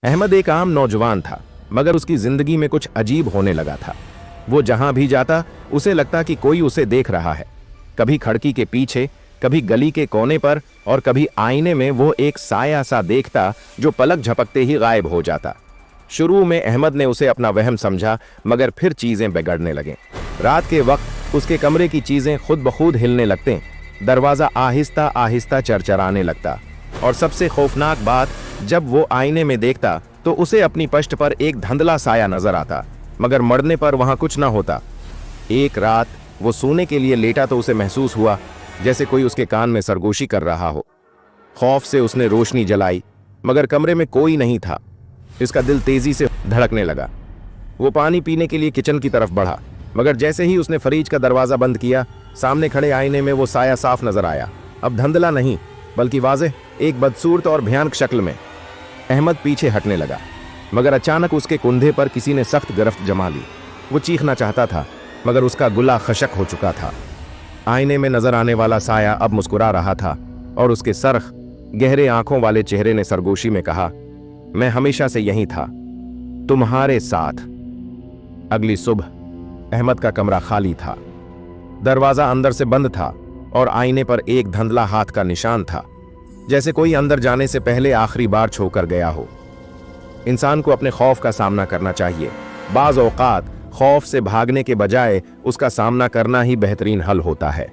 अहमद एक आम नौजवान था, मगर उसकी जिंदगी में कुछ अजीब होने लगा था। वो जहां भी जाता उसे लगता कि कोई उसे देख रहा है। कभी खिड़की के पीछे, कभी गली के कोने पर और कभी आईने में वो एक साया सा देखता जो पलक झपकते ही गायब हो जाता। शुरू में अहमद ने उसे अपना वहम समझा, मगर फिर चीजें बिगड़ने लगें। रात के वक्त उसके कमरे की चीजें खुद ब खुद हिलने लगते, दरवाजा आहिस्ता आहिस्ता चरचराने लगता, और सबसे खौफनाक बात, जब वो आईने में देखता तो उसे अपनी पष्ट पर एक धुंधला साया नजर आता, मगर मरने पर वहां कुछ न होता। एक रात वो सोने के लिए लेटा तो उसे महसूस हुआ जैसे कोई उसके कान में सरगोशी कर रहा हो। खौफ से उसने रोशनी जलाई, मगर कमरे में कोई नहीं था। इसका दिल तेजी से धड़कने लगा। वो पानी पीने के लिए किचन की तरफ बढ़ा, मगर जैसे ही उसने फ्रिज का दरवाजा बंद किया, सामने खड़े आईने में वो साया साफ नजर आया। अब धुंधला नहीं, बल्कि वाज़ेह, एक बदसूरत और भयानक शक्ल में। अहमद पीछे हटने लगा, मगर अचानक उसके कंधे पर किसी ने सख्त गिरफ्त जमा ली। वो चीखना चाहता था, मगर उसका गुला खशक हो चुका था। आईने में नजर आने वाला साया अब मुस्कुरा रहा था, और उसके सरख गहरे आंखों वाले चेहरे ने सरगोशी में कहा, मैं हमेशा से यहीं था, तुम्हारे साथ। अगली सुबह अहमद का कमरा खाली था। दरवाजा अंदर से बंद था और आईने पर एक धुंधला हाथ का निशान था, जैसे कोई अंदर जाने से पहले आखिरी बार छूकर गया हो। इंसान को अपने खौफ का सामना करना चाहिए। बाज़ औक़ात खौफ से भागने के बजाय उसका सामना करना ही बेहतरीन हल होता है।